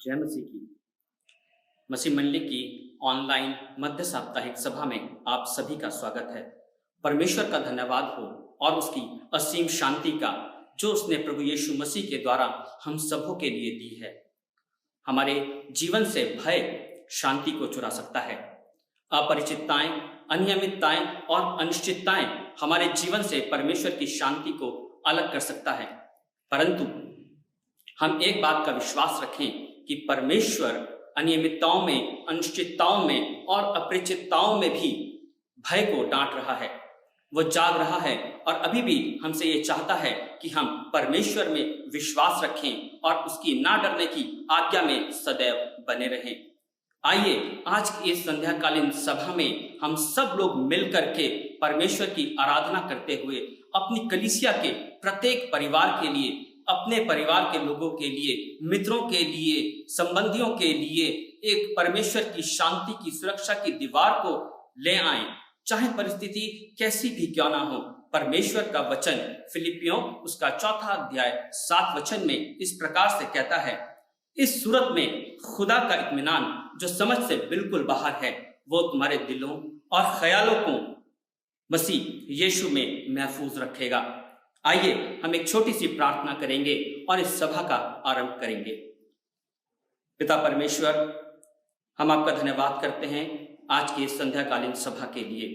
जय मसीह की। मसीह मंडली की ऑनलाइन मध्य साप्ताहिक सभा में आप सभी का स्वागत है। परमेश्वर का धन्यवाद हो और उसकी असीम शांति का जो उसने प्रभु यीशु मसीह के द्वारा हम सबों के लिए दी है। हमारे जीवन से भय शांति को चुरा सकता है। अपरिचितताएं, अनियमितताएं और अनिश्चितताएं हमारे जीवन से परमेश्वर की शांति को अलग कर सकता है। परंतु हम एक बात का विश्वास रखें कि परमेश्वर अनियमितताओं में, अनिश्चितताओं में और अपरिचितताओं में भी भय को डांट रहा है। वो जाग रहा है और अभी भी हमसे ये चाहता है कि हम परमेश्वर में विश्वास रखें और उसकी ना डरने की आज्ञा में सदैव बने रहें। आइए आज की इस संध्याकालीन सभा में हम सब लोग मिलकर के परमेश्वर की आराधना करते हुए अपनी कलीसिया के प्रत्येक परिवार के लिए, अपने परिवार के लोगों के लिए, मित्रों के लिए, संबंधियों के लिए एक परमेश्वर की शांति की सुरक्षा की दीवार को ले आएं। चाहे परिस्थिति कैसी भी क्यों ना हो, परमेश्वर का वचन फिलिपियों उसका 4 अध्याय 7 वचन में इस प्रकार से कहता है, इस सूरत में खुदा का इत्मीनान जो समझ से बिल्कुल बाहर है, वो तुम्हारे दिलों और ख्यालों को मसीह यीशु में महफूज रखेगा। आइए हम एक छोटी सी प्रार्थना करेंगे और इस सभा का आरंभ करेंगे। पिता परमेश्वर, हम आपका धन्यवाद करते हैं आज की इस संध्याकालीन सभा के लिए।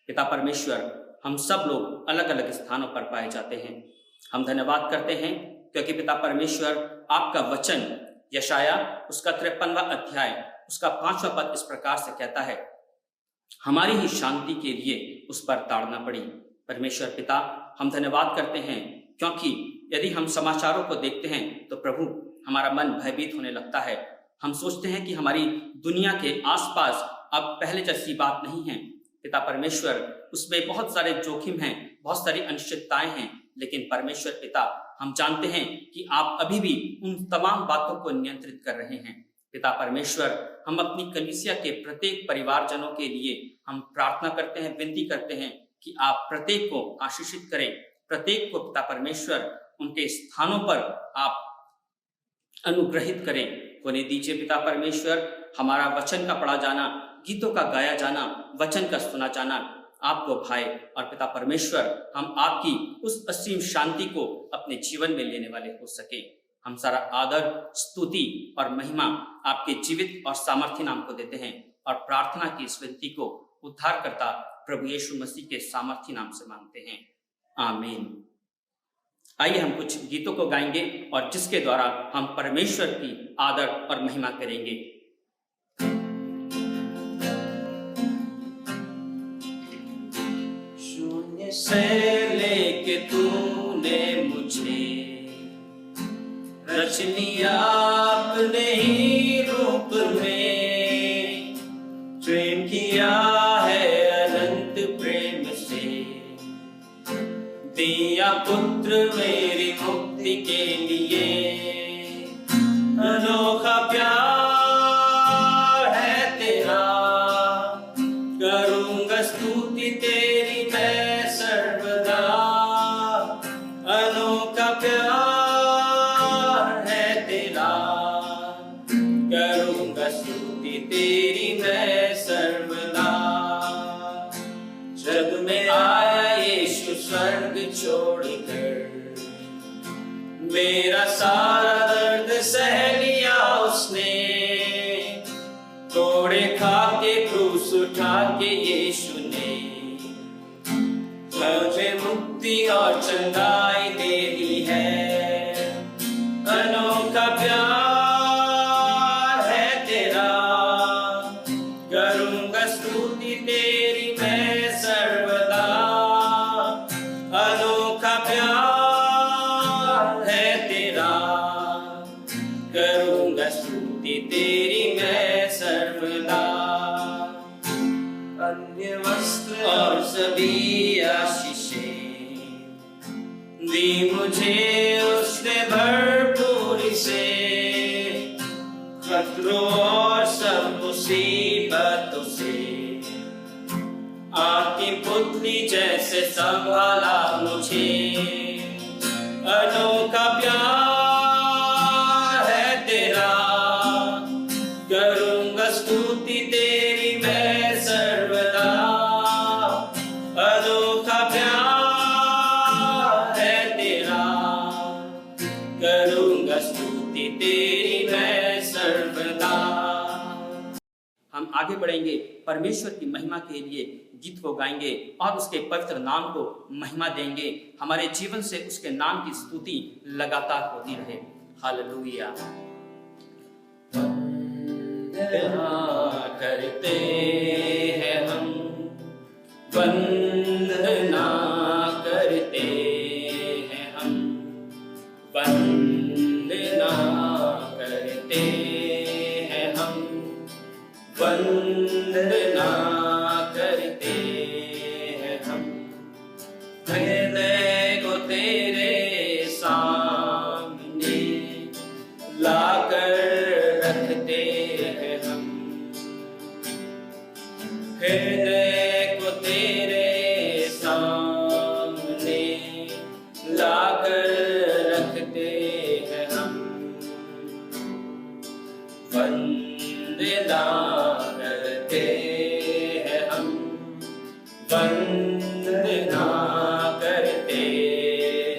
पिता परमेश्वर, हम सब लोग अलग अलग स्थानों पर पाए जाते हैं। हम धन्यवाद करते हैं क्योंकि पिता परमेश्वर आपका वचन यशाया उसका 53वां अध्याय उसका 5वां पद इस प्रकार से कहता है, हमारी ही शांति के लिए उस पर ताड़ना पड़ी। परमेश्वर पिता, हम धन्यवाद करते हैं क्योंकि यदि हम समाचारों को देखते हैं तो प्रभु हमारा मन भयभीत होने लगता है। हम सोचते हैं कि हमारी दुनिया के आसपास अब पहले जैसी बात नहीं है। पिता परमेश्वर, उसमें बहुत सारे जोखिम हैं, बहुत सारी अनिश्चितताएं हैं, लेकिन परमेश्वर पिता, हम जानते हैं कि आप अभी भी उन तमाम बातों को नियंत्रित कर रहे हैं। पिता परमेश्वर, हम अपनी कलीसिया के प्रत्येक परिवारजनों के लिए हम प्रार्थना करते हैं, विनती करते हैं कि आप प्रत्येक को आशीषित करें। प्रत्येक को पिता परमेश्वर उनके स्थानों पर आप अनुग्रहित करें। होने दीजिए पिता परमेश्वर, हमारा वचन का पढ़ा जाना, गीतों का गाया जाना, वचन का सुना जाना आपको भाए। और पिता परमेश्वर, हम आपकी उस असीम शांति को अपने जीवन में लेने वाले हो सके। हम सारा आदर, स्तुति और महिमा आपके जीवित और सामर्थ्य नाम को देते हैं और प्रार्थना की इस विनती को उद्धारकर्ता प्रभु यीशु मसीह के सामर्थ्य नाम से मांगते हैं, आमीन। आइए हम कुछ गीतों को गाएंगे और जिसके द्वारा हम परमेश्वर की आदर और महिमा करेंगे। शून्य से लेके तूने मुझे रच लिया अपने ही रूप में, प्रेम किया है अनंत प्रेम से, दिया पुत्र मेरी मुक्ति के लिए। अनोखा प्यार है तेरा, करूंगा स्तुति तेरी मैं सर्वदा। अनोखा प्यार है तेरा, करूंगा स्तुति तेरी मैं सर्वदा। जग में आया यीशु स्वर्ग छोड़कर, मेरा सारा दर्द सह लिया उसने। तोड़े खा के क्रूस उठा के यीशु ने मुझे मुक्ति और चंगाई दे दी है। अनोखा प्यार है तेरा, करूंगा स्तुति तेरी मैं सर्वदा। अनोखा प्यार है तेरा, करूंगा स्तुति तेरी मैं सर्वदा। अन्य वस्त्र और सभी आशीषें दी मुझे उसने भरपूरी से। खतरों और सब मुसीबतों से आपकी पुतली जैसे संभाला मुझे। अनोखा प्यार है तेरा, आगे बढ़ेंगे, परमेश्वर की महिमा के लिए गीत को गाएंगे और उसके पवित्र नाम को महिमा देंगे। हमारे जीवन से उसके नाम की स्तुति लगातार होती रहे। हालेलुया। वंदना करते हैं हम, वंदना करते हैं हम, वंदना करते हैं हम, वंदना करते हैं हम। हृदय को तेरे सामने लाकर रखते हैं हम, हृदय को तेरे सामने लाकर रखते हैं हम। वंदना करते हैं हम, वंदना करते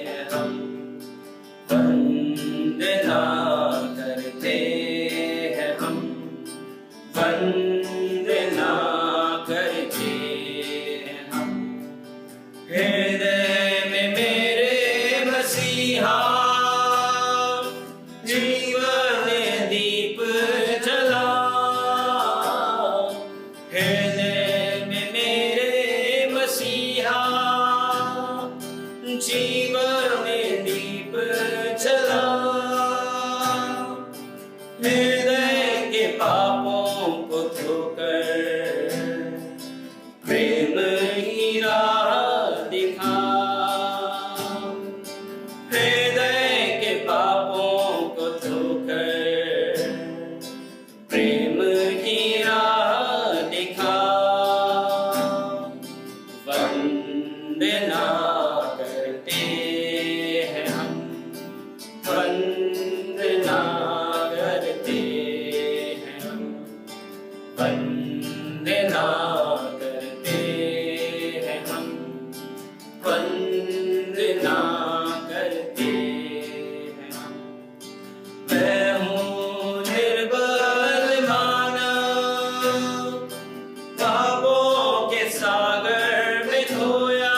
हैं हम, वंदना करते हैं हम, वंदना करते हैं हम। हृदय में मेरे मसीहा जीवन दीप जला, हृदय में मेरे मसीहा जीवन दीप जला। हृदय के पापों को धोकर प्रेम की राह दिखा, हृदय के पापों को धोकर प्रेम की राह दिखा। वंदना करते हैं हम, वंदना करते हैं हम, वंदना करते हैं हम, वंदना करते हैं हम। मैं हूँ निर्बल मानव, पापों के सागर में खोया।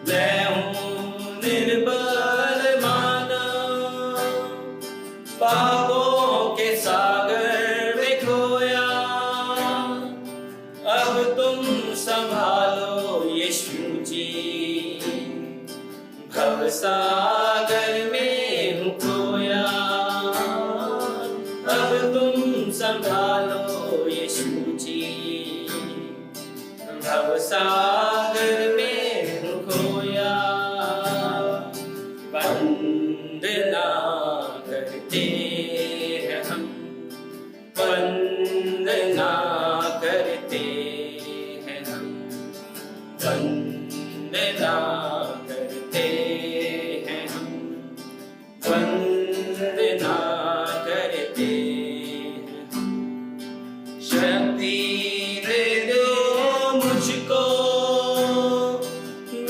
मैं हूँ निर्बल मानव, पापों के सागर में खोया। अब तुम संभालो यीशु जी, भव सागर में हूँ खोया। अब तुम संभालो यीशु जी, भव सागर में हूँ खोया। वंदना करते हैं हम, वंदना करते हैं हम, वंदना करते हैं हम, वंदना करते हैं हम। शक्ति दे दो मुझको,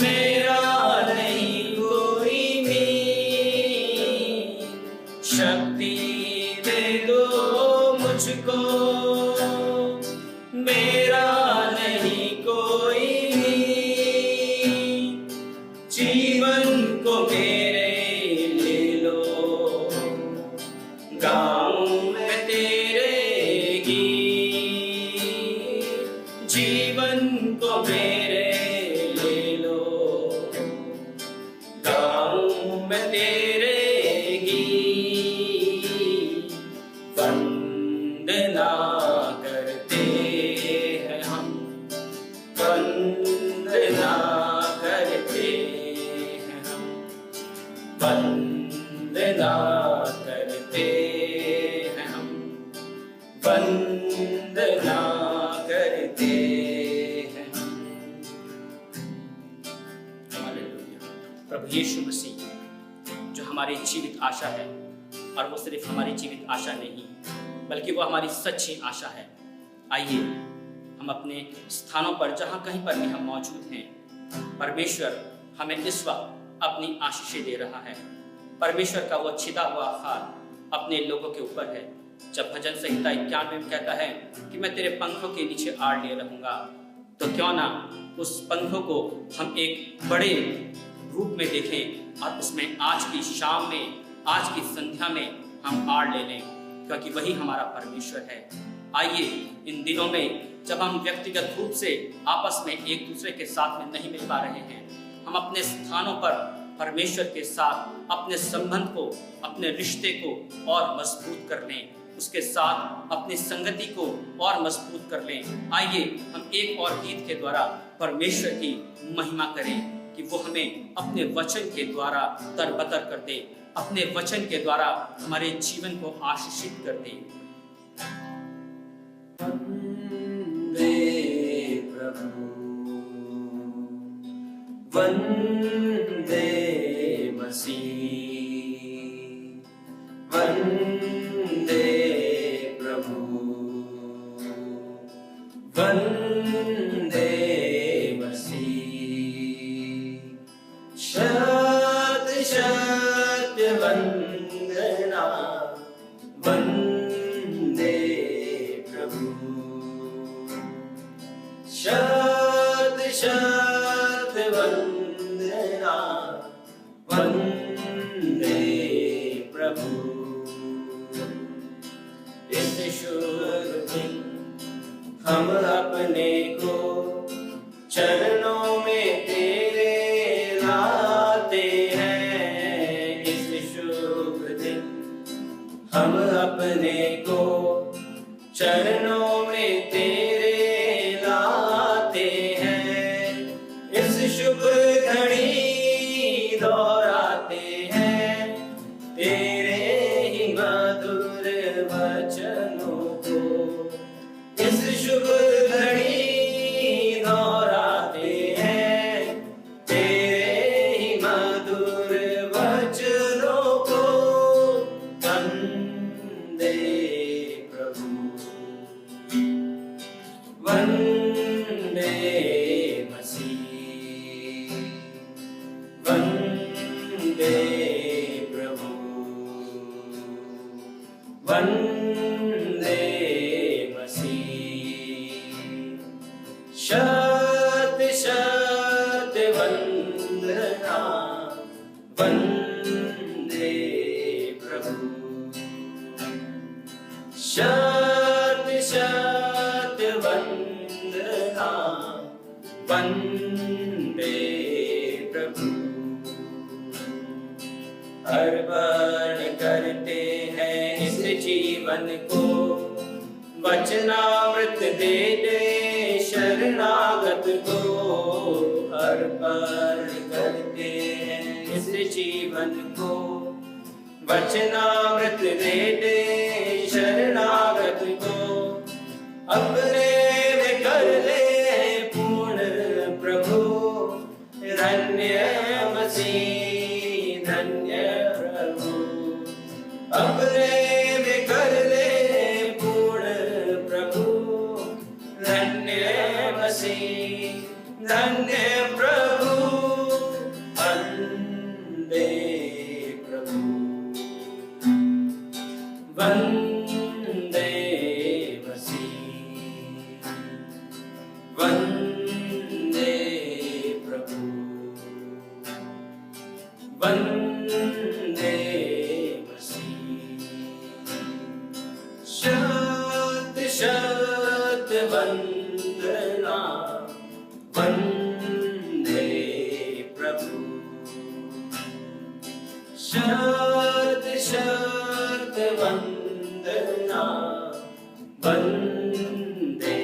मेरा नहीं कोई मीत। शक्ति दे दो मुझको, मेरा नहीं कोई मीत। जीवन को मेरे ले लो, गाऊं मैं तेरे गीत। जीवन को मेरे ले लो, गाऊं मैं तेरे गीत। वंदना करते हैं हम, वंदना करते हैं हम, वंदना करते हैं हम, वंदना करते हैं हम। हालेलुया। प्रभु यीशु मसीह जो हमारी जीवित आशा है, और वो सिर्फ हमारी जीवित आशा नहीं बल्कि वो हमारी सच्ची आशा है। आइए हम अपने स्थानों पर जहाँ कहीं पर भी हम मौजूद हैं, परमेश्वर हमें इस वक्त अपनी आशीषें दे रहा है। परमेश्वर का वो छिदा हुआ हाथ अपने लोगों के ऊपर है। जब भजन संहिता 91 में कहता है कि मैं तेरे पंखों के नीचे आड़ लिए रहूंगा, तो क्यों ना उस पंखों को हम एक बड़े रूप में देखें और उसमें आज की शाम में, आज की संध्या में हम आड़ ले लें, क्योंकि वही हमारा परमेश्वर है। आइए इन दिनों में जब हम व्यक्तिगत रूप से आपस में एक दूसरे के साथ में नहीं मिल पा रहे हैं, हम अपने स्थानों पर परमेश्वर के साथ अपने संबंध को, अपने रिश्ते को और मजबूत कर लें, उसके साथ अपनी संगति को और मजबूत कर लें। आइए हम एक और गीत के द्वारा परमेश्वर की महिमा करें कि वो हमें अपने वचन के द्वारा तरबतर कर दे, अपने वचन के द्वारा हमारे जीवन को आशीषित कर दे। वंदे प्रभु, वंदे मसीह, वंदे प्रभु, वंदे मसीह। शत शत वंदना, वंदे प्रभु। शत शत वंदना, वंदे प्रभु। इस शुभ दिन हम अपने को चरणों में तेरे लाते हैं। इस शुभ दिन हम अपने को चरणों में तेरे लाते हैं। इस शुभ घड़ी दोहराते हैं तेरे ही मधुर वचनों को। इस शुभ घड़ी दोहराते हैं तेरे ही मधुर वचनों को। वंदे प्रभु, वंदे मसीह, वंदे प्रभु, वंदे मसीह। शत शत वंदना, वंदे प्रभु। शत शत वंदना, वंदे प्रभु। अर्पण करते हैं इस जीवन को, वचनामृत दे दे शरणागत को। अर्पण करते हैं इस जीवन को, वचनामृत दे दे शरणागत को। अपने में कर ले पूर्ण प्रभु, धन्य मसीह, धन्य प्रभु। अपने में कर ले पूर्ण प्रभु, धन्य मसीह, धन्य प्रभु। वंदे प्रभु, वंदे मसीह, वंदे प्रभु, वंदे मसीह। शत शत वंदना, वंदे प्रभु। शत शत वंदना, वंदे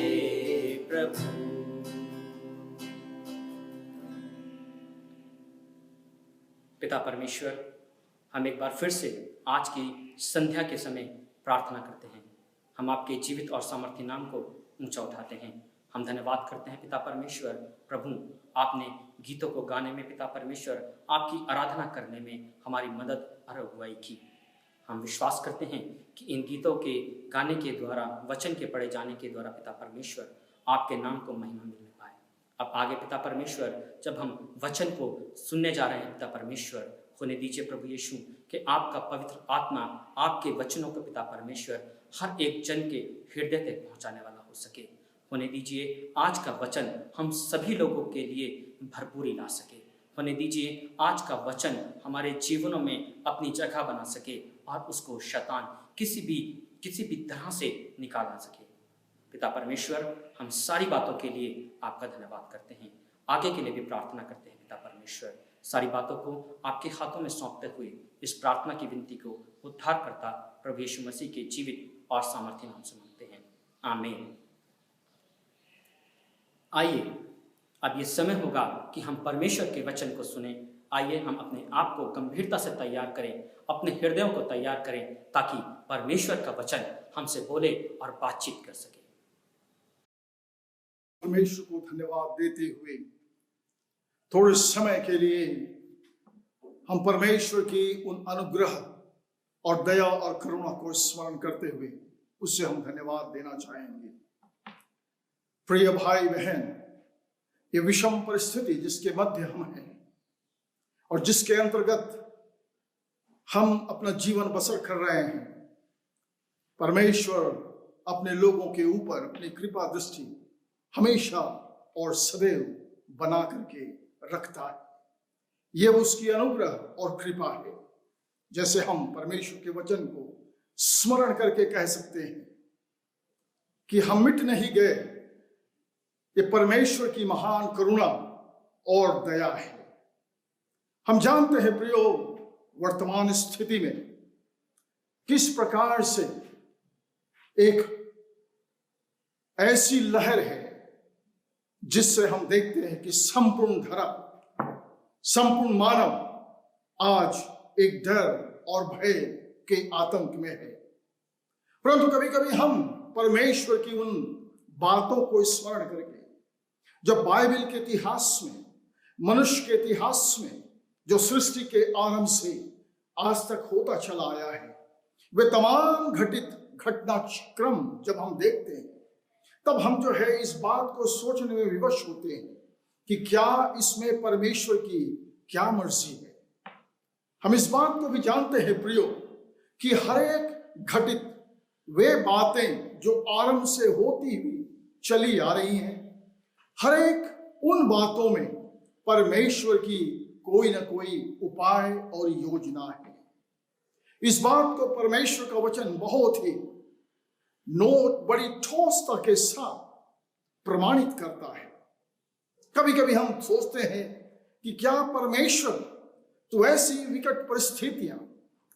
प्रभु। पिता परमेश्वर, हम एक बार फिर से आज की संध्या के समय प्रार्थना करते हैं। हम आपके जीवित और सामर्थ्य नाम को ऊंचा उठाते हैं। हम धन्यवाद करते हैं पिता परमेश्वर। प्रभु, आपने गीतों को गाने में पिता परमेश्वर आपकी आराधना करने में हमारी मदद और अगुवाई की। हम विश्वास करते हैं कि इन गीतों के गाने के द्वारा, वचन के पढ़े जाने के द्वारा पिता परमेश्वर आपके नाम को महिमा मिलने पाए। अब आगे पिता परमेश्वर जब हम वचन को सुनने जा रहे हैं पिता परमेश्वर, होने दीजिए प्रभु यीशु कि आपका पवित्र आत्मा आपके वचनों को पिता परमेश्वर हर एक जन के हृदय तक पहुंचाने वाला हो सके। होने दीजिए आज का वचन हम सभी लोगों के लिए भरपूरी ला सके। होने दीजिए आज का वचन हमारे जीवनों में अपनी जगह बना सके और उसको शैतान किसी भी तरह से निकाल सके। पिता परमेश्वर, हम सारी बातों के लिए आपका धन्यवाद करते हैं, आगे के लिए भी प्रार्थना करते हैं। पिता परमेश्वर, सारी बातों को आपके हाथों में सौंपते हुए इस प्रार्थना की विनती को उद्धारकर्ता प्रभु यीशु मसीह के जीवित और सामर्थ्य नाम से मांगते हैं, आमीन। आइए अब ये समय होगा कि हम परमेश्वर के वचन को सुने। आइए हम अपने आप को गंभीरता से तैयार करें, अपने हृदयों को तैयार करें, ताकि परमेश्वर का वचन हमसे बोले और बातचीत कर सके। परमेश्वर को धन्यवाद देते हुए थोड़े समय के लिए हम परमेश्वर की उन अनुग्रह और दया और करुणा को स्मरण करते हुए उससे हम धन्यवाद देना चाहेंगे। प्रिय भाई बहन, ये विषम परिस्थिति जिसके मध्य हम हैं और जिसके अंतर्गत हम अपना जीवन बसर कर रहे हैं, परमेश्वर अपने लोगों के ऊपर अपनी कृपा दृष्टि हमेशा और सदैव बना करके रखता है। यह उसकी अनुग्रह और कृपा है। जैसे हम परमेश्वर के वचन को स्मरण करके कह सकते हैं कि हम मिट नहीं गए, ये परमेश्वर की महान करुणा और दया है। हम जानते हैं प्रियो, वर्तमान स्थिति में किस प्रकार से एक ऐसी लहर है जिससे हम देखते हैं कि संपूर्ण धरा, संपूर्ण मानव आज एक डर और भय के आतंक में है। परंतु कभी कभी हम परमेश्वर की उन बातों को स्मरण करके, जब बाइबल के इतिहास में, मनुष्य के इतिहास में जो सृष्टि के आरंभ से आज तक होता चला आया है, वे तमाम घटित घटनाक्रम जब हम देखते हैं, तब हम जो है इस बात को सोचने में विवश होते हैं कि क्या इसमें परमेश्वर की क्या मर्जी है। हम इस बात को भी जानते हैं प्रियो कि हर एक घटित वे बातें जो आरंभ से होती हुई चली आ रही हैं, हर एक उन बातों में परमेश्वर की कोई ना कोई उपाय और योजना है। इस बात को परमेश्वर का वचन बहुत ही बड़ी ठोसता के साथ प्रमाणित करता है। कभी कभी हम सोचते हैं कि क्या परमेश्वर तो ऐसी विकट परिस्थितियां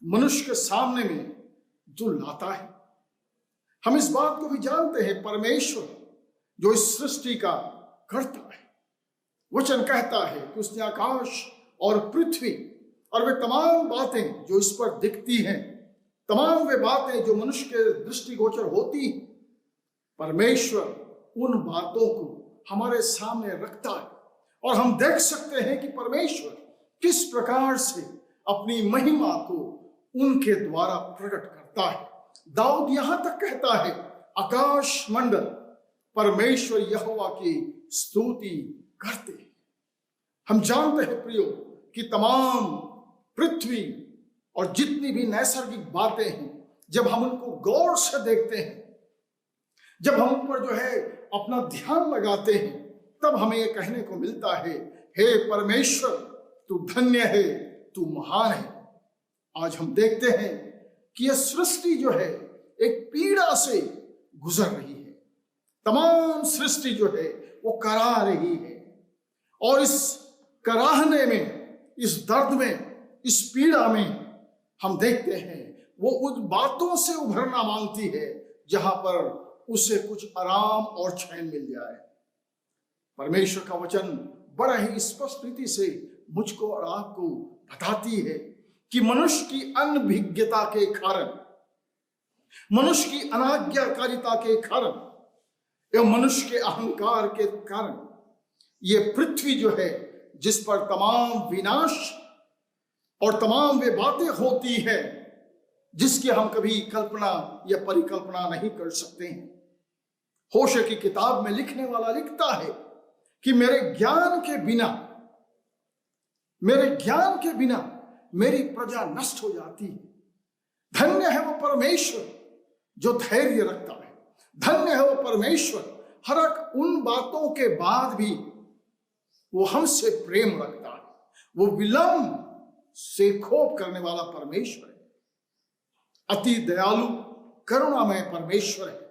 मनुष्य के सामने में जो लाता है। हम इस बात को भी जानते हैं परमेश्वर जो इस सृष्टि का करता है। वचन कहता है कि उसने आकाश और पृथ्वी और वे तमाम बातें जो इस पर दिखती हैं, तमाम वे बातें जो मनुष्य के दृष्टिगोचर होती, परमेश्वर उन बातों को हमारे सामने रखता है और हम देख सकते हैं कि परमेश्वर किस प्रकार से अपनी महिमा को उनके द्वारा प्रकट करता है। दाऊद यहां तक कहता है, आकाश मंडल परमेश्वर यहोवा की स्तुति करते हैं। हम जानते हैं प्रियो कि तमाम पृथ्वी और जितनी भी नैसर्गिक बातें हैं, जब हम उनको गौर से देखते हैं, जब हम उन पर जो है अपना ध्यान लगाते हैं, तब हमें यह कहने को मिलता है, हे परमेश्वर तू धन्य है, तू महान है। आज हम देखते हैं कि यह सृष्टि जो है एक पीड़ा से गुजर रही है। तमाम सृष्टि जो है वो कराह रही है और इस कराहने में, इस दर्द में, इस पीड़ा में हम देखते हैं वो उन बातों से उभरना मांगती है जहां पर उसे कुछ आराम और चैन मिल जाए। परमेश्वर का वचन बड़ा ही स्पष्ट रीति से मुझको और आपको बताती है कि मनुष्य की अनभिज्ञता के कारण, मनुष्य की अनाज्ञाकारिता के कारण एवं मनुष्य के अहंकार के कारण ये पृथ्वी जो है, जिस पर तमाम विनाश और तमाम वे बातें होती हैं जिसकी हम कभी कल्पना या परिकल्पना नहीं कर सकते हैं। होशे की किताब में लिखने वाला लिखता है कि मेरे ज्ञान के बिना मेरी प्रजा नष्ट हो जाती है। धन्य है वो परमेश्वर जो धैर्य रखता है। धन्य है वो परमेश्वर हर एक उन बातों के बाद भी वो हमसे प्रेम रखता है। वो विलंब से कोप करने वाला परमेश्वर है। अति दयालु करुणामय परमेश्वर है।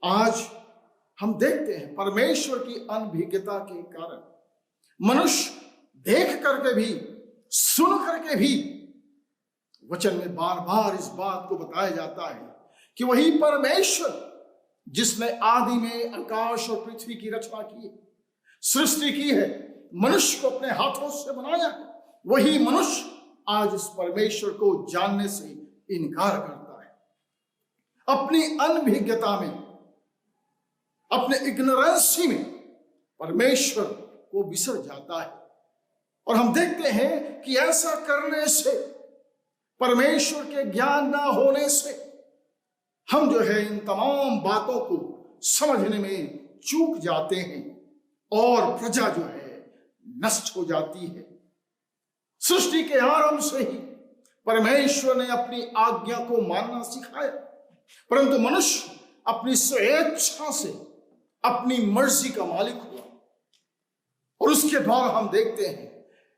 आज हम देखते हैं परमेश्वर की अनभिज्ञता के कारण मनुष्य देख करके भी, सुन करके भी, वचन में बार बार इस बात को बताया जाता है कि वही परमेश्वर जिसने आदि में आकाश और पृथ्वी की रचना की है, सृष्टि की है, मनुष्य को अपने हाथों से बनाया है, वही मनुष्य आज इस परमेश्वर को जानने से इनकार करता है। अपनी अनभिज्ञता में, अपने इग्नोरेंसी में परमेश्वर को बिसर जाता है। और हम देखते हैं कि ऐसा करने से, परमेश्वर के ज्ञान ना होने से, हम जो है इन तमाम बातों को समझने में चूक जाते हैं और प्रजा जो है नष्ट हो जाती है। सृष्टि के आरंभ से ही परमेश्वर ने अपनी आज्ञा को मानना सिखाया, परंतु मनुष्य अपनी स्वेच्छा से अपनी मर्जी का मालिक हुआ। और उसके द्वारा हम देखते हैं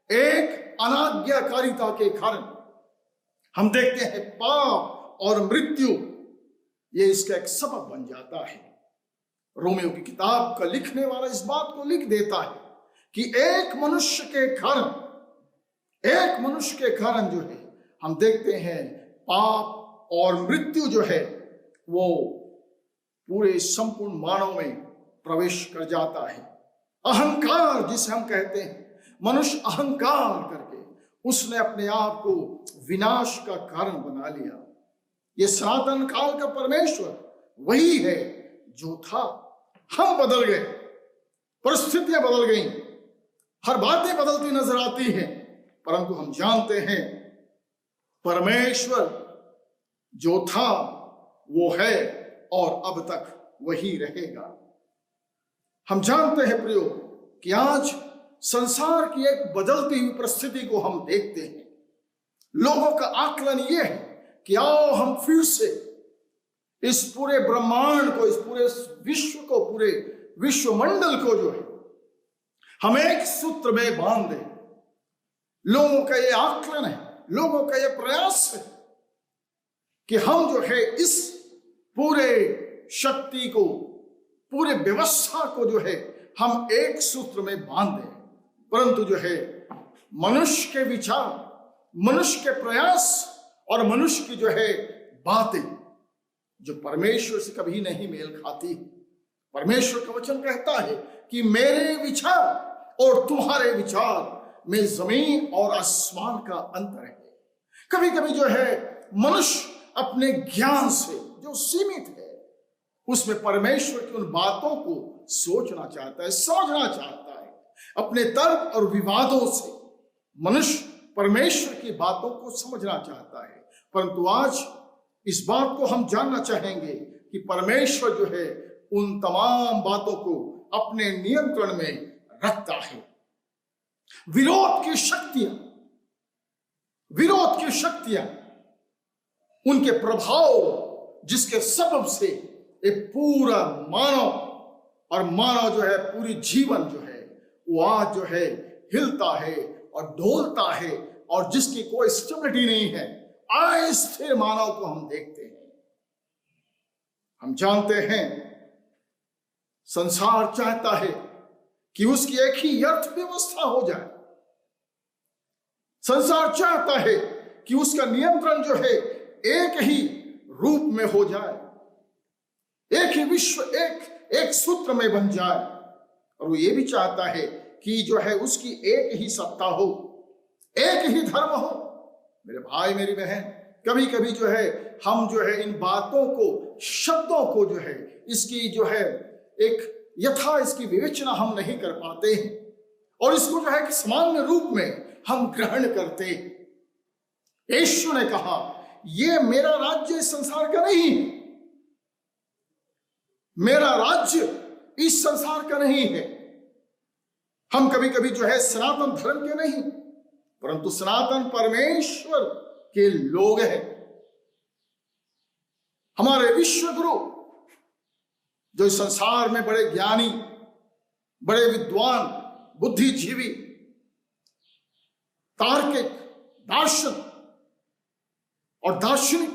एक अनाज्ञाकारिता के कारण हम देखते हैं पाप और मृत्यु, ये इसका एक सबब बन जाता है। रोमियो की किताब का लिखने वाला इस बात को लिख देता है कि एक मनुष्य के कारण जो है हम देखते हैं पाप और मृत्यु जो है वो पूरे संपूर्ण मानव में प्रवेश कर जाता है। अहंकार जिसे हम कहते हैं, मनुष्य अहंकार करके उसने अपने आप को विनाश का कारण बना लिया। ये सनातन काल का परमेश्वर वही है जो था। हम बदल गए, परिस्थितियां बदल गई, हर बातें बदलती नजर आती हैं, परंतु हम जानते हैं परमेश्वर जो था वो है और अब तक वही रहेगा। हम जानते हैं प्रियो कि आज संसार की एक बदलती हुई परिस्थिति को हम देखते हैं। लोगों का आकलन यह है कि आओ हम फिर से इस पूरे ब्रह्मांड को, इस पूरे विश्व को, पूरे विश्वमंडल को जो है हम एक सूत्र में बांध दें। लोगों का यह आकलन है, लोगों का यह प्रयास है कि हम जो है इस पूरे शक्ति को, पूरे व्यवस्था को जो है हम एक सूत्र में बांध दें। परंतु जो है मनुष्य के विचार, मनुष्य के प्रयास और मनुष्य की जो है बातें जो परमेश्वर से कभी नहीं मेल खाती। परमेश्वर का वचन कहता है कि मेरे विचार और तुम्हारे विचार में जमीन और आसमान का अंतर है। कभी कभी जो है मनुष्य अपने ज्ञान से जो सीमित है उसमें परमेश्वर की उन बातों को सोचना चाहता है, समझना चाहता है। अपने तर्क और विवादों से मनुष्य परमेश्वर की बातों को समझना चाहता है। परंतु आज इस बात को हम जानना चाहेंगे कि परमेश्वर जो है उन तमाम बातों को अपने नियंत्रण में रखता है। विरोध की शक्तियां, उनके प्रभाव जिसके सबब से एक पूरा मानव जो है पूरी जीवन जो है वो आज जो है हिलता है और डोलता है और जिसकी कोई स्टेबिलिटी नहीं है, अस्थिर मानव को हम देखते हैं। हम जानते हैं संसार चाहता है कि उसकी एक ही अर्थव्यवस्था हो जाए। संसार चाहता है कि उसका नियंत्रण जो है एक ही रूप में हो जाए, एक ही विश्व, एक सूत्र में बन जाए। और वो ये भी चाहता है कि जो है उसकी एक ही सत्ता हो, एक ही धर्म हो। मेरे भाई मेरी बहन, कभी कभी जो है हम जो है इन बातों को, शब्दों को जो है इसकी जो है एक इसकी विवेचना हम नहीं कर पाते हैं और इसको जो है कि सामान्य रूप में हम ग्रहण करते। यीशु ने कहा ये मेरा राज्य इस संसार का नहीं है, मेरा राज्य इस संसार का नहीं है। हम कभी कभी जो है सनातन धर्म के नहीं परंतु सनातन परमेश्वर के लोग हैं। हमारे विश्व गुरु जो इस संसार में बड़े ज्ञानी, बड़े विद्वान, बुद्धिजीवी, तार्किक, दार्शनिक,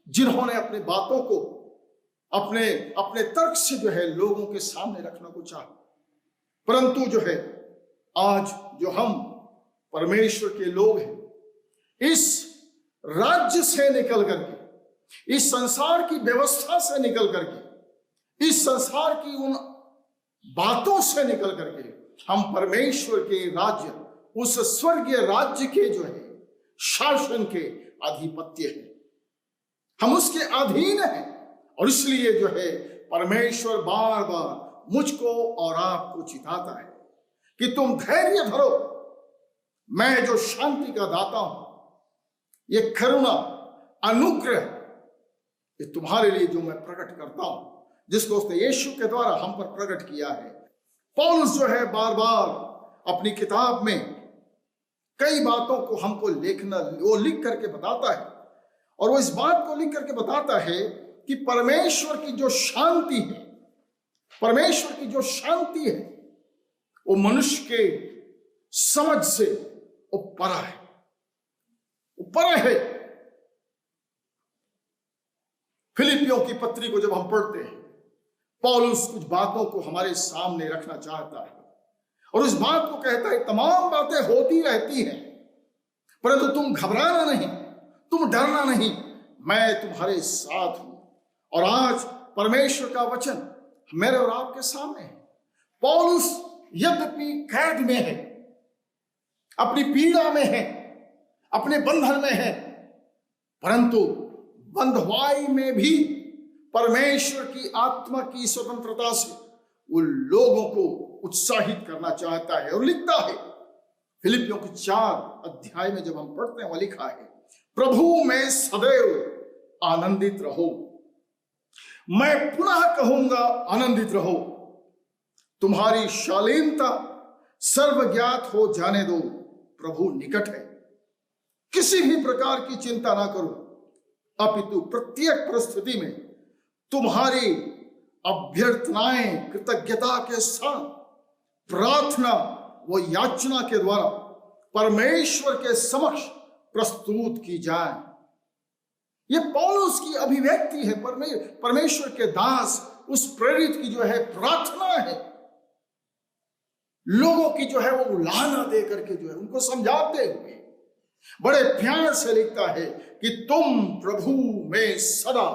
जिन्होंने अपनी बातों को अपने तर्क से जो है लोगों के सामने रखना को चाहा, परंतु जो है आज जो हम परमेश्वर के लोग हैं, इस राज्य से निकल करके, इस संसार की व्यवस्था से निकल करके, इस संसार की उन बातों से निकल करके हम परमेश्वर के राज्य, उस स्वर्गीय राज्य के जो है शासन के आधिपत्य हैं, हम उसके अधीन हैं। और इसलिए जो है परमेश्वर बार बार मुझको और आपको चिताता है कि तुम धैर्य धरो, मैं जो शांति का दाता हूं, ये करुणा, अनुग्रह, ये तुम्हारे लिए जो मैं प्रकट करता हूं, जिसको उसने यीशु के द्वारा हम पर प्रकट किया है। पौलुस जो है बार बार अपनी किताब में कई बातों को हमको लिख करके बताता है, और वो इस बात को लिख करके बताता है कि परमेश्वर की जो शांति है, परमेश्वर की जो शांति है, वो मनुष्य के समझ से वो परा है, वो परा है। फिलिपियों की पत्री को जब हम पढ़ते हैं, पौलुस कुछ बातों को हमारे सामने रखना चाहता है और उस बात को कहता है, तमाम बातें होती रहती हैं, परंतु तुम घबराना नहीं, तुम डरना नहीं, मैं तुम्हारे साथ हूं। और आज परमेश्वर का वचन मेरे और आपके सामने है। पौलुस यद्यपि कैद में है, अपनी पीड़ा में है, अपने बंधन में है, परंतु बंधुआई में भी परमेश्वर की आत्मा की स्वतंत्रता से वो लोगों को उत्साहित करना चाहता है। और लिखता है फिलिपियों के 4 अध्याय में जब हम पढ़ते हैं, वह लिखा है, प्रभु में सदैव आनंदित रहो। मैं पुनः कहूंगा, आनंदित रहो। तुम्हारी शालीनता सर्वज्ञात हो जाने दो, प्रभु निकट है। किसी भी प्रकार की चिंता ना करो, अपितु प्रत्येक परिस्थिति में तुम्हारी अभ्यर्थनाएं कृतज्ञता के साथ प्रार्थना व याचना के द्वारा परमेश्वर के समक्ष प्रस्तुत की जाए। यह पौलुस की अभिव्यक्ति है, परमेश्वर के दास, उस प्रेरित की जो है प्रार्थना है, लोगों की जो है वो उलाहना दे करके जो है उनको समझाते हुए बड़े प्यार से लिखता है कि तुम प्रभु में सदा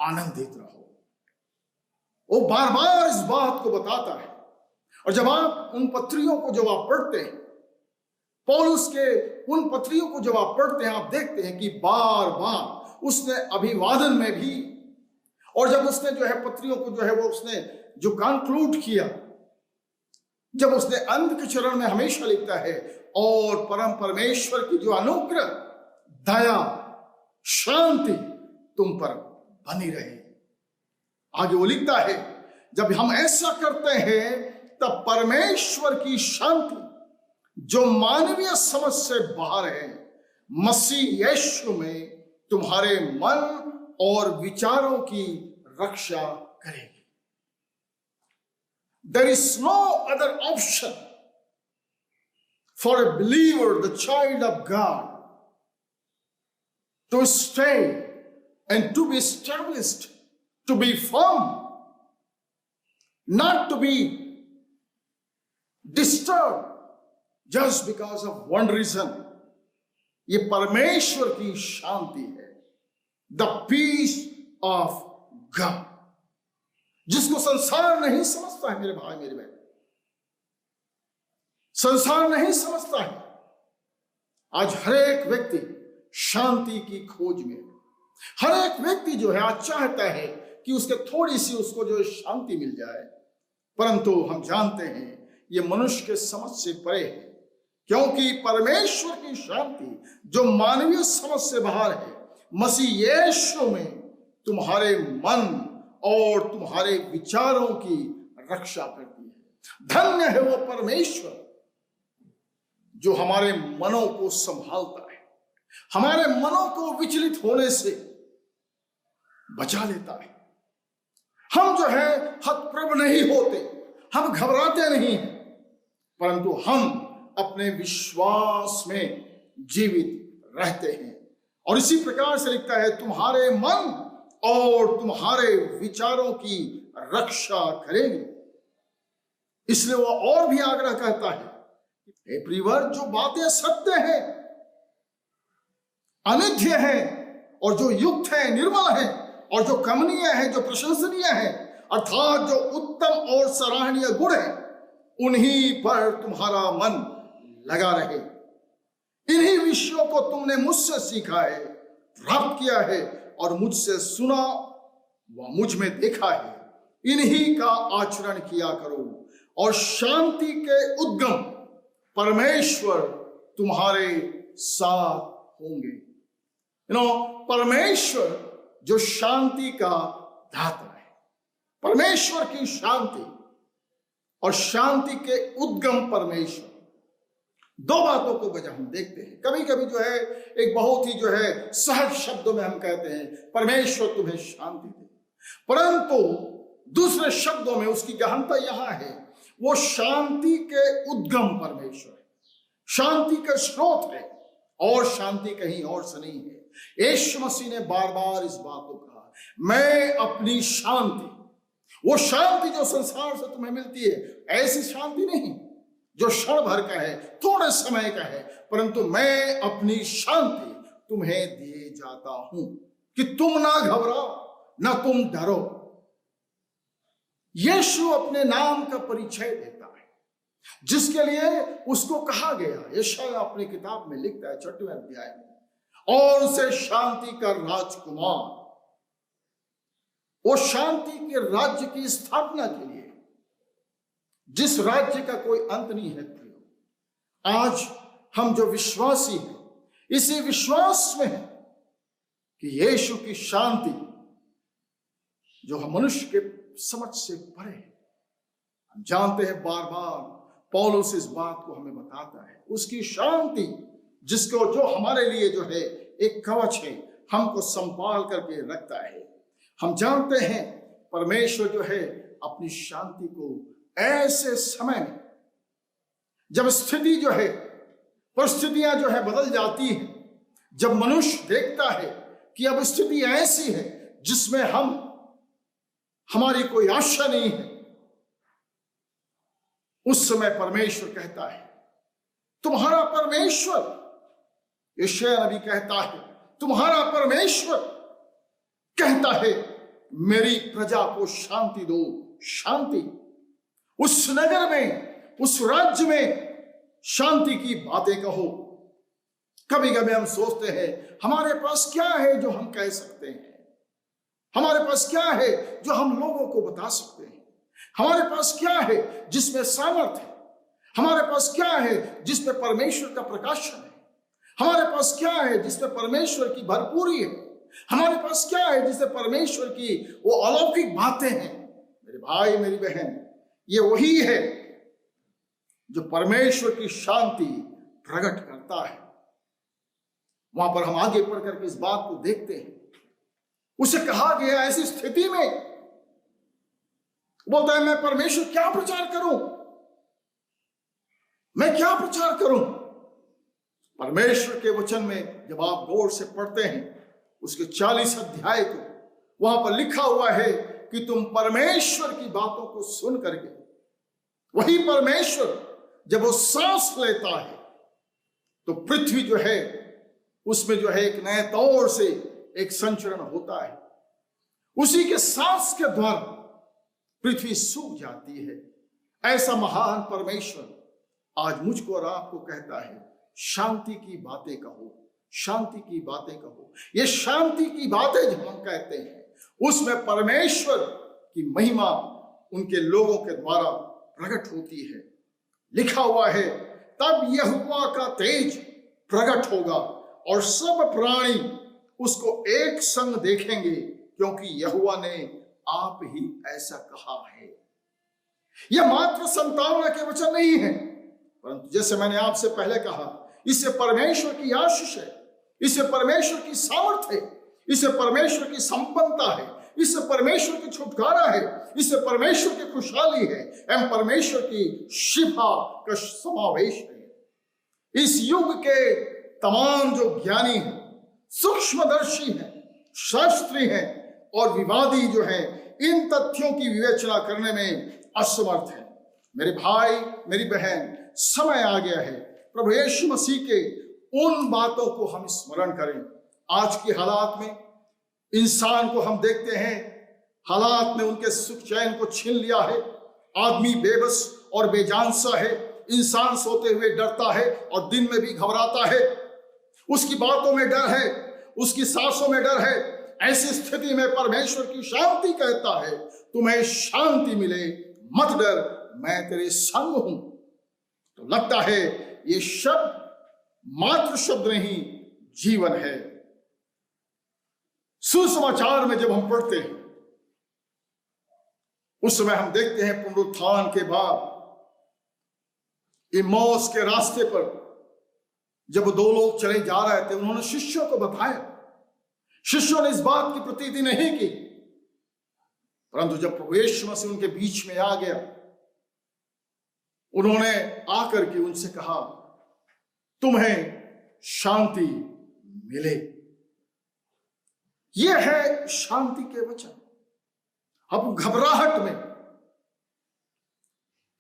आनंदित रहो। वो बार बार इस बात को बताता है। और जब आप उन पत्रियों को जब आप पढ़ते हैं, पौलुस के उन पत्रियों को जब आप पढ़ते हैं, आप देखते हैं कि बार बार उसने अभिवादन में भी, और जब उसने जो है पत्रियों को जो है वो उसने जो कंक्लूड किया, जब उसने अंत के चरण में हमेशा लिखता है, और परम परमेश्वर की जो अनुग्रह, दया, शांति तुम पर बनी रहे। आगे वो लिखता है, जब हम ऐसा करते हैं तब परमेश्वर की शांति जो मानवीय समझ से बाहर है, मसीह यीशु में तुम्हारे मन और विचारों की रक्षा करेगी। There is no other option for a believer, the child of God, to stay and to be established, to be firm, not to be disturbed just because of one reason. ये परमेश्वर की शांति है, द पीस ऑफ गॉड, जिसको संसार नहीं समझता है। मेरे भाई मेरे बहन, संसार नहीं समझता है। आज हर एक व्यक्ति शांति की खोज में, हर एक व्यक्ति जो है आज चाहता है कि उसके थोड़ी सी उसको जो शांति मिल जाए, परंतु हम जानते हैं ये मनुष्य के समझ से परे है, क्योंकि परमेश्वर की शांति जो मानवीय समझ से बाहर है, मसीह यीशु में तुम्हारे मन और तुम्हारे विचारों की रक्षा करती है। धन्य है वो परमेश्वर जो हमारे मनों को संभालता है, हमारे मनों को विचलित होने से बचा लेता है। हम जो है हतप्रभ नहीं होते, हम घबराते नहीं हैं, परंतु हम अपने विश्वास में जीवित रहते हैं। और इसी प्रकार से लिखता है, तुम्हारे मन और तुम्हारे विचारों की रक्षा करेंगे। इसलिए वह और भी आग्रह करता है, हे प्रियवर, जो बातें सत्य हैं, अनित्य हैं और जो युक्त है, निर्मल है और जो कमनीय है, जो प्रशंसनीय है, अर्थात जो उत्तम और सराहनीय गुण है, उन्हीं पर तुम्हारा मन लगा रहे। इन्हीं विषयों को तुमने मुझसे सीखा है, प्राप्त किया है और मुझसे सुना व मुझ में देखा है। इन्हीं का आचरण किया करो और शांति के उद्गम परमेश्वर तुम्हारे साथ होंगे। परमेश्वर जो शांति का दाता है, परमेश्वर की शांति और शांति के उद्गम परमेश्वर, दो बातों को वजह हम देखते हैं। कभी कभी जो है एक बहुत ही जो है सहज शब्दों में हम कहते हैं परमेश्वर तुम्हें शांति दे, परंतु दूसरे शब्दों में उसकी गहनता यहां है, वो शांति के उद्गम परमेश्वर है, शांति का स्रोत है और शांति कहीं और से नहीं है। यीशु मसीह ने बार बार इस बात को कहा, मैं अपनी शांति, वो शांति जो संसार से तुम्हें मिलती है, ऐसी शांति नहीं जो क्षण भर का है, थोड़े समय का है, परंतु मैं अपनी शांति तुम्हें दिए जाता हूं कि तुम ना घबराओ, ना तुम डरो। यीशु अपने नाम का परिचय देता है, जिसके लिए उसको कहा गया, यशायाह अपनी किताब में लिखता है 6वें अध्याय में, और उसे शांति का राजकुमार, वो शांति के राज्य की स्थापना के लिए, जिस राज्य का कोई अंत नहीं है प्रियो। आज हम जो विश्वासी हैं, इसी विश्वास में है कि यीशु की शांति जो हम मनुष्य के समझ से परे है। हम जानते हैं बार बार पौलुस इस बात को हमें बताता है, उसकी शांति जिसको जो हमारे लिए जो है एक कवच है, हमको संभाल करके रखता है। हम जानते हैं परमेश्वर जो है अपनी शांति को ऐसे समय में, जब स्थिति जो है, परिस्थितियां जो है बदल जाती हैं, जब मनुष्य देखता है कि अब स्थिति ऐसी है जिसमें हमारी कोई आशा नहीं है, उस समय परमेश्वर कहता है, तुम्हारा परमेश्वर, यशायाह नबी कहता है, तुम्हारा परमेश्वर कहता है, मेरी प्रजा को शांति दो। शांति, उस नगर में, उस राज्य में शांति की बातें कहो। कभी कभी हम सोचते हैं हमारे पास क्या है जो हम कह सकते हैं, हमारे पास क्या है जो हम लोगों को बता सकते हैं, हमारे पास क्या है जिसमें सामर्थ्य है, हमारे पास क्या है जिसमें परमेश्वर का प्रकाशन है, हमारे पास क्या है जिसमें परमेश्वर की भरपूरी है, हमारे पास क्या है जिसमें परमेश्वर की वो अलौकिक बातें हैं। मेरे भाई, मेरी बहन, ये वही है जो परमेश्वर की शांति प्रकट करता है। वहां पर हम आगे पढ़ करके इस बात को देखते हैं, उसे कहा गया ऐसी स्थिति में बोलता है, मैं परमेश्वर क्या प्रचार करूं, मैं क्या प्रचार करूं। परमेश्वर के वचन में जब आप गौर से पढ़ते हैं उसके 40 अध्याय को, वहां पर लिखा हुआ है कि तुम परमेश्वर की बातों को सुन करके, वही परमेश्वर जब वो सांस लेता है तो पृथ्वी जो है उसमें जो है एक नए तौर से एक संचरण होता है। उसी के सांस के द्वारा पृथ्वी सूख जाती है। ऐसा महान परमेश्वर आज मुझको और आपको कहता है, शांति की बातें कहो, शांति की बातें कहो। ये शांति की बातें जब हम कहते हैं उसमें परमेश्वर की महिमा उनके लोगों के द्वारा प्रकट होती है। लिखा हुआ है, तब यहोवा का तेज प्रकट होगा और सब प्राणी उसको एक संग देखेंगे, क्योंकि यहोवा ने आप ही ऐसा कहा है। यह मात्र संतावना के वचन नहीं है, परंतु जैसे मैंने आपसे पहले कहा, इससे परमेश्वर की आशीष है, इससे परमेश्वर की सामर्थ्य है, इससे परमेश्वर की संपन्नता है, इससे परमेश्वर की छुटकारा है, इससे परमेश्वर की खुशहाली है एवं परमेश्वर की शिफा का समावेश है। इस युग के तमाम जो ज्ञानी हैं, सूक्ष्मदर्शी हैं, शास्त्री हैं और विवादी जो हैं, इन तथ्यों की विवेचना करने में असमर्थ हैं। मेरे भाई, मेरी बहन, समय आ गया है प्रभु यीशु मसीह के उन बातों को हम स्मरण करें। आज की हालात में इंसान को हम देखते हैं, हालात में उनके सुख चैन को छीन लिया है। आदमी बेबस और बेजान सा है, इंसान सोते हुए डरता है और दिन में भी घबराता है, उसकी बातों में डर है, उसकी सांसों में डर है। ऐसी स्थिति में परमेश्वर की शांति कहता है, तुम्हें शांति मिले, मत डर, मैं तेरे संग हूं। तो लगता है ये शब्द मात्र शब्द नहीं, जीवन है। सुसमाचार में जब हम पढ़ते हैं, उस समय हम देखते हैं पुनरुत्थान के बाद इम्मौस के रास्ते पर जब दो लोग चले जा रहे थे, उन्होंने शिष्यों को बताया। शिष्यों ने इस बात की प्रतीति नहीं की, परंतु जब प्रभु यीशु मसीह उनके बीच में आ गया, उन्होंने आकर के उनसे कहा, तुम्हें शांति मिले। यह है शांति के वचन। अब घबराहट में,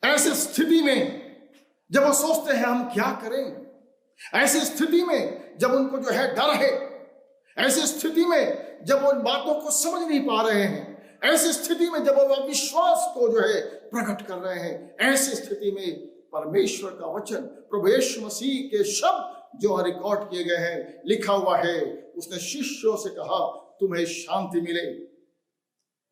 ऐसी स्थिति में जब वो सोचते हैं हम क्या करें, ऐसी स्थिति में जब उनको जो है डर है, ऐसी स्थिति में जब वो इन बातों को समझ नहीं पा रहे हैं, ऐसी स्थिति में जब वो विश्वास को जो है प्रकट कर रहे हैं, ऐसी स्थिति में परमेश्वर का वचन, प्रभु यीशु मसीह के शब्द जो रिकॉर्ड किए गए हैं, लिखा हुआ है, उसने शिष्यों से कहा, तुम्हें शांति मिले।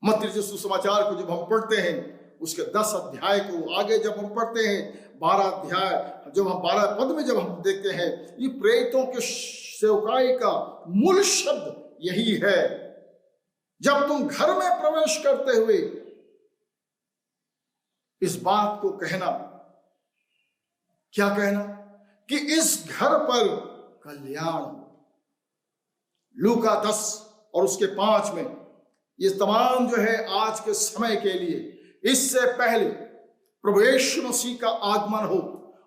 मत्ती सुसमाचार को जब हम पढ़ते हैं, उसके 10 अध्याय को आगे जब हम पढ़ते हैं, 12 अध्याय जब हम 12 पद में जब हम देखते हैं, ये प्रेरितों के सेवकाई का मूल शब्द यही है। जब तुम घर में प्रवेश करते हुए इस बात को कहना, क्या कहना, कि इस घर पर कल्याण। लूका 10 और उसके 5 में ये तमाम जो है आज के समय के लिए, इससे पहले प्रभु यीशु मसीह का आगमन हो,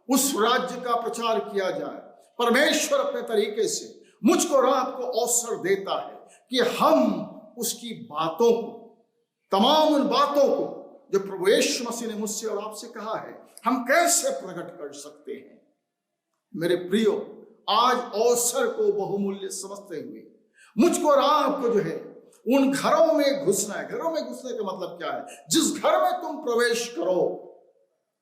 उस राज्य का प्रचार किया जाए। परमेश्वर अपने तरीके से मुझको और आपको अवसर देता है कि हम उसकी बातों को, तमाम उन बातों को जो प्रभु यीशु मसीह ने मुझसे और आपसे कहा है, हम कैसे प्रकट कर सकते हैं। मेरे प्रियो, आज अवसर को बहुमूल्य समझते हुए मुझको और आपको जो है उन घरों में घुसना है। घरों में घुसने का मतलब क्या है? जिस घर में तुम प्रवेश करो,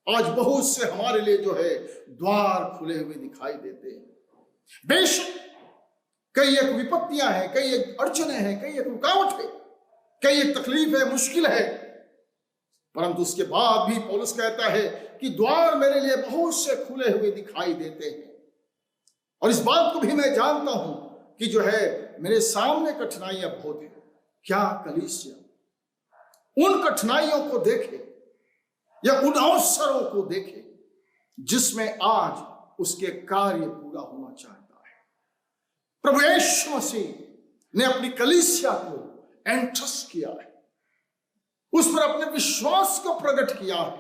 आज बहुत से हमारे लिए जो है द्वार खुले हुए दिखाई देते हैं। बेशक कई एक विपत्तियां हैं, कई एक अड़चने हैं, कई एक रुकावट है, कई एक तकलीफ है, मुश्किल है, परंतु उसके बाद भी पौलुस कहता है कि द्वार मेरे लिए बहुत से खुले हुए दिखाई देते हैं। और इस बात को भी मैं जानता हूं कि जो है मेरे सामने कठिनाइयां बहुत हैं। क्या कलीसिया उन कठिनाइयों को देखे या उन अवसरों को देखे जिसमें आज उसके कार्य पूरा होना चाहता है। प्रभु यीशु मसीह ने अपनी कलीसिया को एंट्रस्ट किया है, उस पर अपने विश्वास को प्रकट किया है।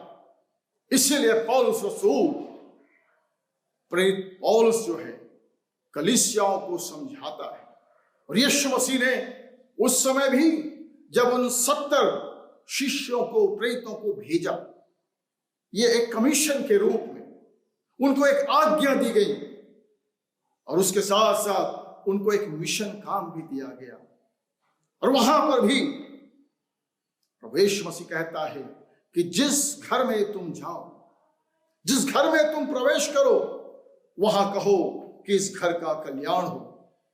इसीलिए पौलुस रसूल, प्रेरित पौलुस जो है कलीसियाओं को समझाता है। और यीशु मसीह ने उस समय भी जब उन 70 शिष्यों को, प्रेरितों को भेजा, ये एक कमीशन के रूप में उनको एक आज्ञा दी गई और उसके साथ साथ उनको एक मिशन काम भी दिया गया। और वहां पर भी प्रभु यीशु मसीह कहता है कि जिस घर में तुम जाओ, जिस घर में तुम प्रवेश करो, वहां कहो कि इस घर का कल्याण हो।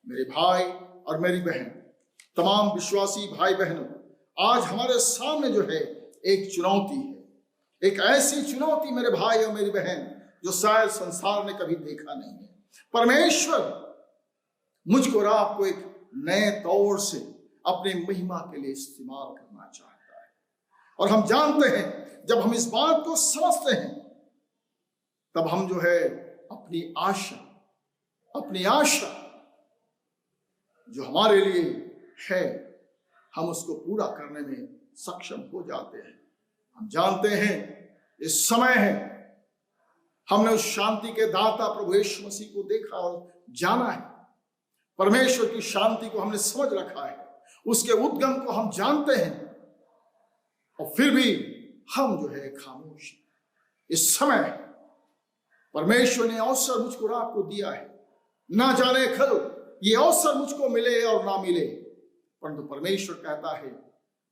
मेरे भाई और मेरी बहन, तमाम विश्वासी भाई बहनों, आज हमारे सामने जो है एक चुनौती है, एक ऐसी चुनौती मेरे भाई और मेरी बहन जो शायद संसार ने कभी देखा नहीं है। परमेश्वर मुझको और आपको एक नए तौर से अपने महिमा के लिए इस्तेमाल करना चाहता है। और हम जानते हैं, जब हम इस बात को समझते हैं तब हम जो है अपनी आशा जो हमारे लिए है, हम उसको पूरा करने में सक्षम हो जाते हैं। हम जानते हैं इस समय है, हमने उस शांति के दाता प्रभु यीशु मसीह को देखा और जाना है। परमेश्वर की शांति को हमने समझ रखा है, उसके उद्गम को हम जानते हैं, और फिर भी हम जो है खामोश। इस समय परमेश्वर ने अवसर मुझको रात को दिया है, ना जाने कल ये अवसर मुझको मिले और ना मिले, परंतु परमेश्वर कहता है,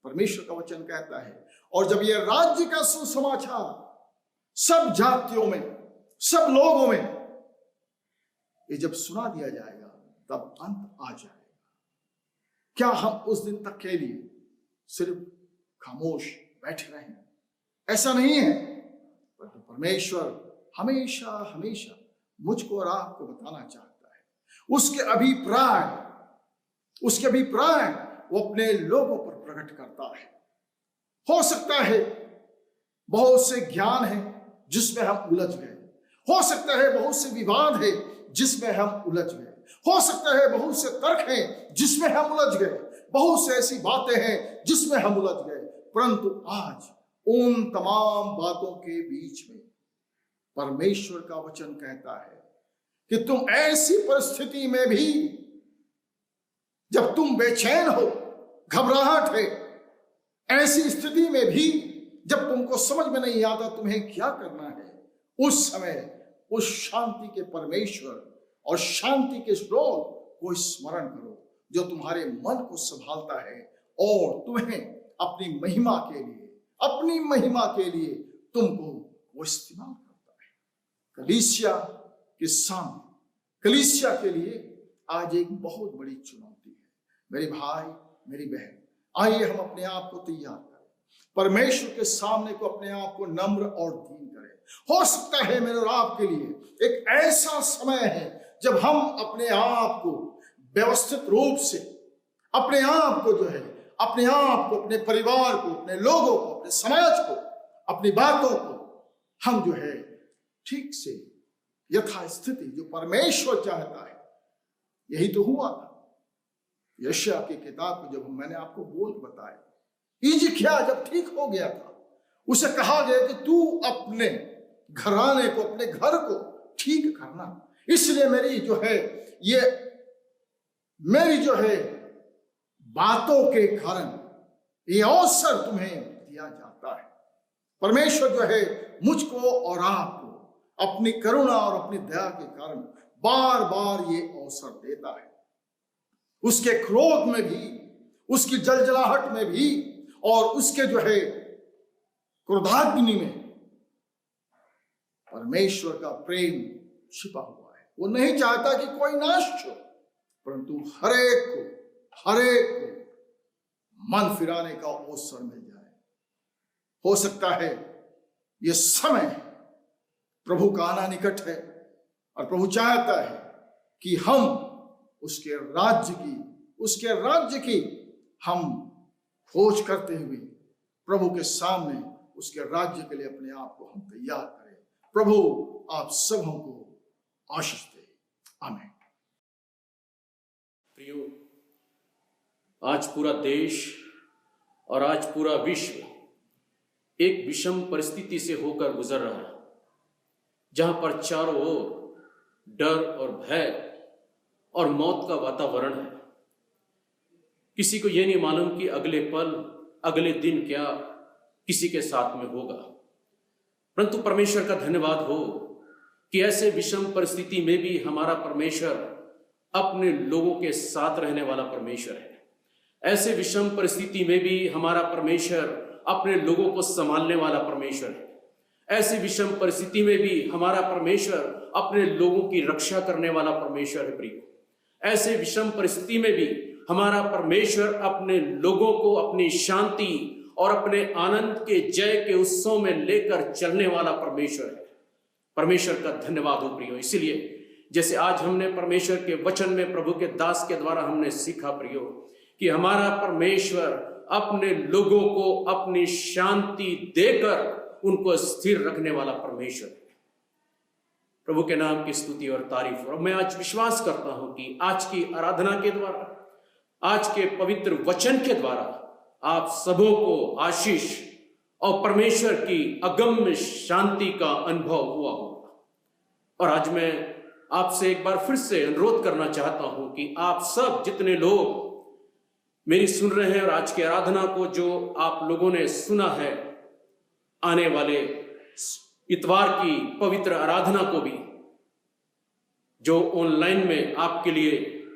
परमेश्वर का वचन कहता है, और जब ये राज्य का सुसमाचार सब जातियों में, सब लोगों में ये जब सुना दिया जाएगा, तब अंत आ जाएगा। क्या हम उस दिन तक के लिए सिर्फ खामोश बैठे रहें? ऐसा नहीं है, परंतु परमेश्वर हमेशा हमेशा मुझको और आपको बताना चाहता है। उसके अभिप्राय वो अपने लोगों पर प्रकट करता है। हो सकता है बहुत से ज्ञान है जिसमें हम उलझ गए, हो सकता है बहुत से विवाद है जिसमें हम उलझ गए, हो सकता है बहुत से तर्क हैं जिसमें हम उलझ गए, बहुत से ऐसी बातें हैं जिसमें हम उलझ गए, परंतु आज उन तमाम बातों के बीच में परमेश्वर का वचन कहता है कि तुम ऐसी परिस्थिति में भी, जब तुम बेचैन हो, घबराहट है, ऐसी स्थिति में भी जब तुमको समझ में नहीं आता तुम्हें क्या करना है, उस समय उस शांति के परमेश्वर और शांति के स्रोत को स्मरण करो जो तुम्हारे मन को संभालता है और तुम्हें अपनी महिमा के लिए तुमको वो इस्तेमाल करता है। कलीसिया के लिए आज एक बहुत बड़ी चुनौती है। मेरे भाई, मेरी बहन, आइए हम अपने आप को तैयार करें, परमेश्वर के सामने को अपने आप को नम्र और दीन करें। हो सकता है मेरे और आपके लिए एक ऐसा समय है जब हम अपने आप को व्यवस्थित रूप से, अपने आप को जो है, अपने परिवार को, अपने लोगों को, अपने समाज को, अपनी बातों को हम जो है ठीक से यथास्थिति जो परमेश्वर चाहता है, यही तो हुआ था। यशायाह की किताब को जब मैंने आपको बोल बताया, हिजकिय्याह जब ठीक हो गया था, उसे कहा गया कि तू अपने घराने को, अपने घर को ठीक करना, इसलिए मेरी जो है बातों के कारण ये अवसर तुम्हें दिया जाता है। परमेश्वर जो है मुझको और आपको अपनी करुणा और अपनी दया के कारण बार बार ये अवसर देता है। उसके क्रोध में भी, उसकी जलजलाहट में भी और उसके जो है क्रोधाग्नि में परमेश्वर का प्रेम छिपा हुआ है। वो नहीं चाहता कि कोई नाश हो, परंतु हरेक को मन फिराने का अवसर मिल जाए। हो सकता है ये समय प्रभु का आना निकट है और प्रभु चाहता है कि हम उसके राज्य की हम खोज करते हुए प्रभु के सामने उसके राज्य के लिए अपने आप को हम तैयार करें। प्रभु आप सबों को आशीष दे। आमीन। प्रियो, आज पूरा देश और आज पूरा विश्व एक विषम परिस्थिति से होकर गुजर रहा है, जहां पर चारों ओर डर और भय और मौत का वातावरण है। किसी को यह नहीं मालूम कि अगले पल, अगले दिन क्या किसी के साथ में होगा, परंतु परमेश्वर का धन्यवाद हो कि ऐसे विषम परिस्थिति में भी हमारा परमेश्वर अपने लोगों के साथ रहने वाला परमेश्वर है। ऐसे विषम परिस्थिति में भी हमारा परमेश्वर अपने लोगों को संभालने वाला परमेश्वर है। ऐसी विषम परिस्थिति में भी हमारा परमेश्वर अपने लोगों की रक्षा करने वाला परमेश्वर है। प्रिय, ऐसे विषम परिस्थिति में भी हमारा परमेश्वर अपने लोगों को अपनी शांति और अपने आनंद के जय के उत्सव में लेकर चलने वाला परमेश्वर है। परमेश्वर का धन्यवाद हो प्रियो। इसीलिए जैसे आज हमने परमेश्वर के वचन में प्रभु के दास के द्वारा हमने सीखा प्रियो कि हमारा परमेश्वर अपने लोगों को अपनी शांति देकर उनको स्थिर रखने वाला परमेश्वर है। प्रभु के नाम की स्तुति और तारीफ। और मैं आज विश्वास करता हूं कि आज की आराधना के द्वारा, आज के पवित्र वचन के द्वारा आप सबों को आशीष और परमेश्वर की अगम्य शांति का अनुभव हुआ होगा। और आज मैं आपसे एक बार फिर से अनुरोध करना चाहता हूं कि आप सब जितने लोग मेरी सुन रहे हैं और आज की आराधना को जो आप लोगों ने सुना है, आने वाले इतवार की पवित्र आराधना को भी जो ऑनलाइन में आपके लिए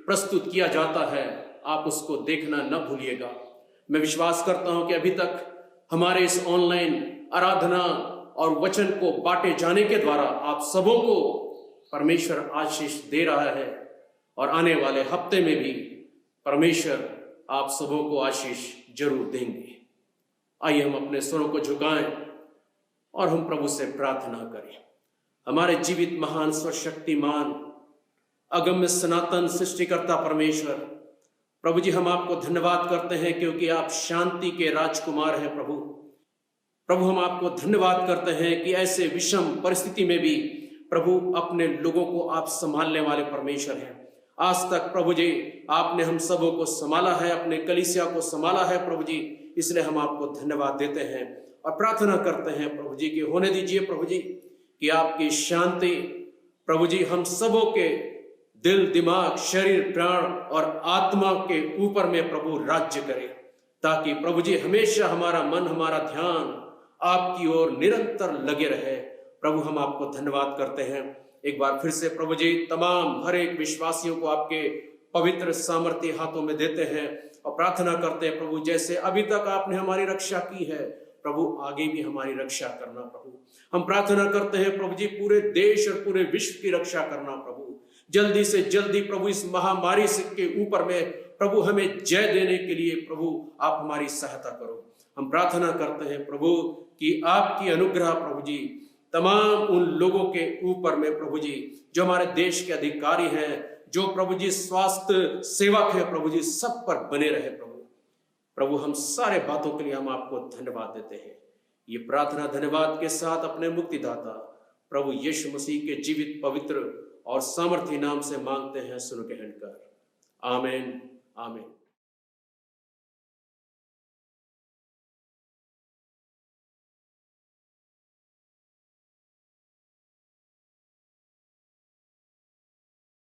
प्रस्तुत किया जाता है, आप उसको देखना न भूलिएगा। मैं विश्वास करता हूं कि अभी तक हमारे इस ऑनलाइन आराधना और वचन को बांटे जाने के द्वारा आप सबों को परमेश्वर आशीष दे रहा है और आने वाले हफ्ते में भी परमेश्वर आप सबों को आशीष जरूर देंगे। आइए हम अपने स्वरों को झुकाएं और हम प्रभु से प्रार्थना करें। हमारे जीवित महान सर्वशक्तिमान अगम्य सनातन सृष्टिकर्ता परमेश्वर, प्रभु जी हम आपको धन्यवाद करते हैं क्योंकि आप शांति के राजकुमार हैं। प्रभु हम आपको धन्यवाद करते हैं कि ऐसे विषम परिस्थिति में भी प्रभु अपने लोगों को आप संभालने वाले परमेश्वर हैं। आज तक प्रभु जी आपने हम सबों को संभाला है, अपने कलीसिया को संभाला है प्रभु जी, इसलिए हम आपको धन्यवाद देते हैं और प्रार्थना करते हैं प्रभु जी कि होने दीजिए प्रभु जी कि आपकी शांति प्रभु जी हम सबों के दिल, दिमाग, शरीर, प्राण और आत्मा के ऊपर में प्रभु राज्य करे, ताकि प्रभु जी हमेशा हमारा मन, हमारा ध्यान आपकी ओर निरंतर लगे रहे। प्रभु हम आपको धन्यवाद करते हैं। एक बार फिर से प्रभु जी तमाम हर एक विश्वासियों को आपके पवित्र सामर्थ्य हाथों में देते हैं और प्रार्थना करते हैं प्रभु जैसे अभी तक आपने हमारी रक्षा की है, प्रभु आगे भी हमारी रक्षा करना। प्रभु हम प्रार्थना करते हैं प्रभु जी पूरे देश और पूरे विश्व की रक्षा करना। प्रभु जल्दी से जल्दी प्रभु इस महामारी के ऊपर में प्रभु हमें जय देने के लिए प्रभु आप हमारी सहायता करो। हम प्रार्थना करते हैं प्रभु कि आपकी अनुग्रह प्रभु जी तमाम उन लोगों के ऊपर में प्रभु जी जो हमारे देश के अधिकारी हैं, जो प्रभु जी स्वास्थ्य सेवक है प्रभु जी, सब पर बने रहे। प्रभु हम सारे बातों के लिए हम आपको धन्यवाद देते हैं। ये प्रार्थना धन्यवाद के साथ अपने मुक्तिदाता प्रभु यीशु मसीह के जीवित, पवित्र और सामर्थी नाम से मांगते हैं, सुन ग्रहण कर। आमीन, आमीन।